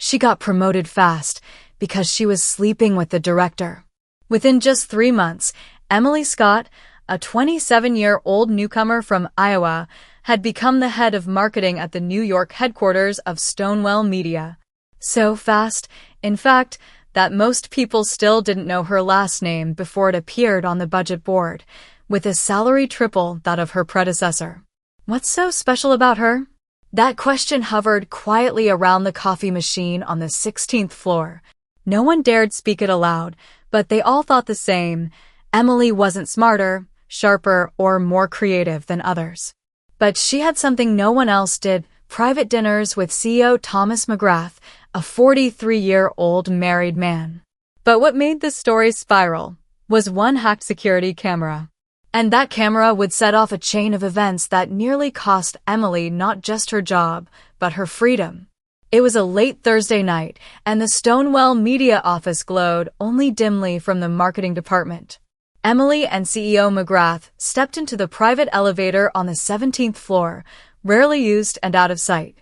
She got promoted fast because she was sleeping with the director. Within just 3 months, Emily Scott, a 27-year-old newcomer from Iowa, had become the head of marketing at the New York headquarters of Stonewell Media. So fast, in fact, that most people still didn't know her last name before it appeared on the budget board, with a salary triple that of her predecessor. What's so special about her? That question hovered quietly around the coffee machine on the 16th floor. No one dared speak it aloud, but they all thought the same. Emily wasn't smarter, sharper, or more creative than others. But she had something no one else did: private dinners with CEO Thomas McGrath, a 43-year-old married man. But what made this story spiral was one hacked security camera. And that camera would set off a chain of events that nearly cost Emily not just her job, but her freedom. It was a late Thursday night, and the Stonewell Media office glowed only dimly from the marketing department. Emily and CEO McGrath stepped into the private elevator on the 17th floor, rarely used and out of sight.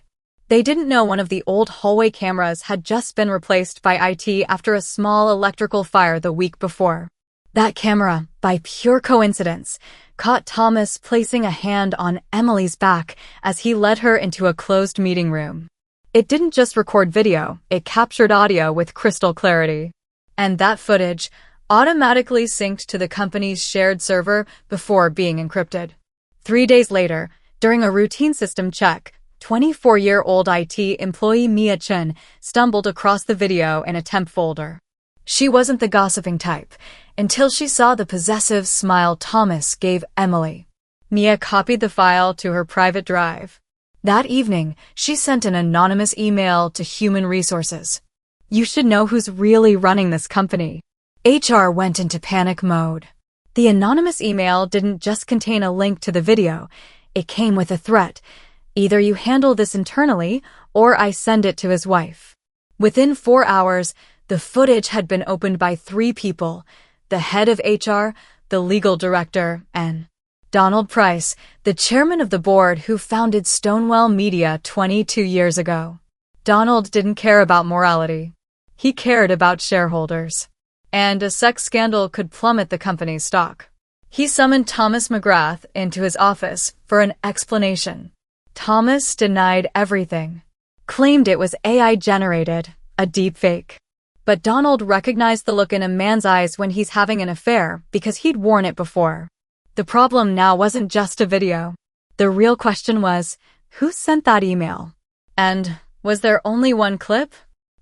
They didn't know one of the old hallway cameras had just been replaced by IT after a small electrical fire the week before. That camera, by pure coincidence, caught Thomas placing a hand on Emily's back as he led her into a closed meeting room. It didn't just record video, it captured audio with crystal clarity. And that footage automatically synced to the company's shared server before being encrypted. 3 days later, during a routine system check, 24-year-old IT employee Mia Chen stumbled across the video in a temp folder. She wasn't the gossiping type, until she saw the possessive smile Thomas gave Emily. Mia copied the file to her private drive. That evening, she sent an anonymous email to Human Resources. "You should know who's really running this company." HR went into panic mode. The anonymous email didn't just contain a link to the video, it came with a threat: "Either you handle this internally, or I send it to his wife." Within 4 hours, the footage had been opened by 3 people: the head of HR, the legal director, and Donald Price, the chairman of the board who founded Stonewell Media 22 years ago. Donald didn't care about morality. He cared about shareholders. And a sex scandal could plummet the company's stock. He summoned Thomas McGrath into his office for an explanation. Thomas denied everything, claimed it was AI-generated, a deepfake. But Donald recognized the look in a man's eyes when he's having an affair because he'd worn it before. The problem now wasn't just a video. The real question was, who sent that email? And was there only one clip?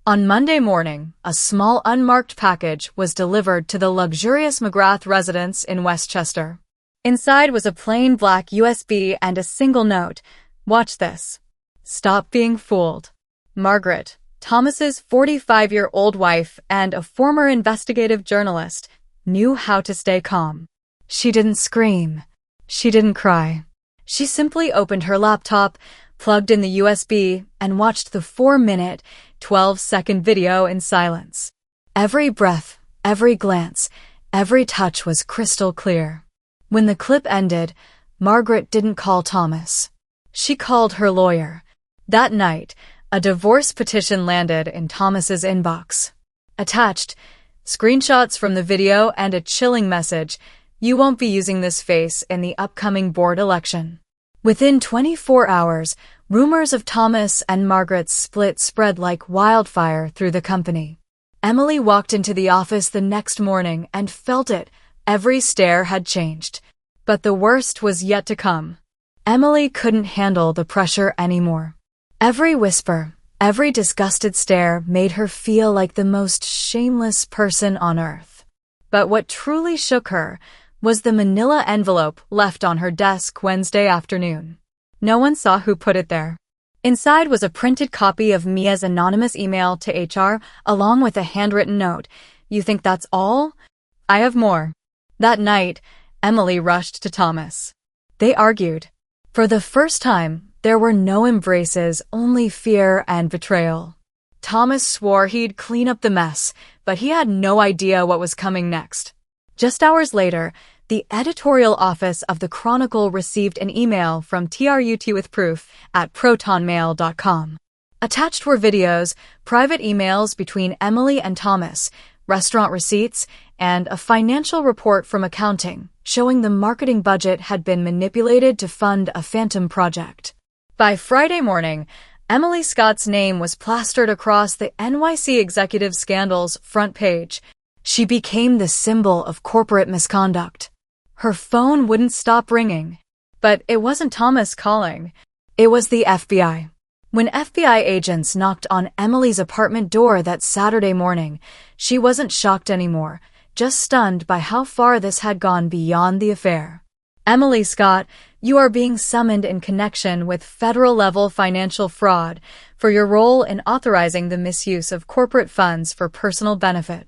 On Monday morning, a small unmarked package was delivered to the luxurious McGrath residence in Westchester. Inside was a plain black USB and a single note: "Watch this. Stop being fooled." Margaret, Thomas's 45-year-old wife and a former investigative journalist, knew how to stay calm. She didn't scream. She didn't cry. She simply opened her laptop, plugged in the USB, and watched the 4-minute, 12-second video in silence. Every breath, every glance, every touch was crystal clear. When the clip ended, Margaret didn't call Thomas. She called her lawyer. That night, a divorce petition landed in Thomas's inbox. Attached, screenshots from the video and a chilling message: "You won't be using this face in the upcoming board election." Within 24 hours, rumors of Thomas and Margaret's split spread like wildfire through the company. Emily walked into the office the next morning and felt it. Every stare had changed. But the worst was yet to come. Emily couldn't handle the pressure anymore. Every whisper, every disgusted stare made her feel like the most shameless person on earth. But what truly shook her was the manila envelope left on her desk Wednesday afternoon. No one saw who put it there. Inside was a printed copy of Mia's anonymous email to HR, along with a handwritten note: "You think that's all? I have more." That night, Emily rushed to Thomas. They argued. For the first time, there were no embraces, only fear and betrayal. Thomas swore he'd clean up the mess, but he had no idea what was coming next. Just hours later, the editorial office of the Chronicle received an email from TRUT with proof at protonmail.com. Attached were videos, private emails between Emily and Thomas, restaurant receipts, and a financial report from accounting, showing the marketing budget had been manipulated to fund a phantom project. By Friday morning, Emily Scott's name was plastered across the NYC Executive Scandal's front page. She became the symbol of corporate misconduct. Her phone wouldn't stop ringing. But it wasn't Thomas calling. It was the FBI. When FBI agents knocked on Emily's apartment door that Saturday morning, she wasn't shocked anymore, just stunned by how far this had gone beyond the affair. Emily Scott, you are being summoned in connection with federal-level financial fraud for your role in authorizing the misuse of corporate funds for personal benefit.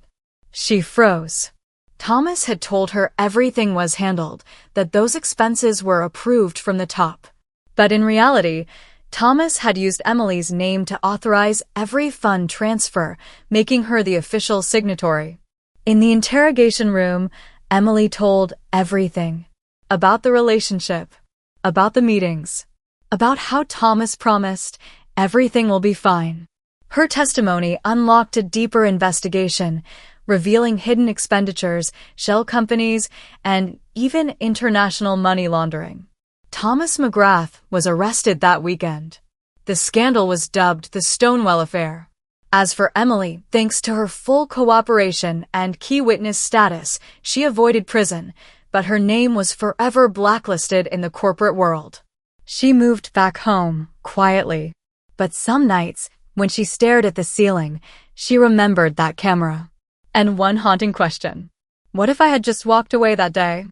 She froze. Thomas had told her everything was handled, that those expenses were approved from the top. But in reality, Thomas had used Emily's name to authorize every fund transfer, making her the official signatory. In the interrogation room, Emily told everything. About the relationship, about the meetings, about how Thomas promised everything will be fine. Her testimony unlocked a deeper investigation, revealing hidden expenditures, shell companies, and even international money laundering. Thomas McGrath was arrested that weekend. The scandal was dubbed the Stonewall Affair. As for Emily, thanks to her full cooperation and key witness status, she avoided prison, but her name was forever blacklisted in the corporate world. She moved back home, quietly. But some nights, when she stared at the ceiling, she remembered that camera. And one haunting question. What if I had just walked away that day?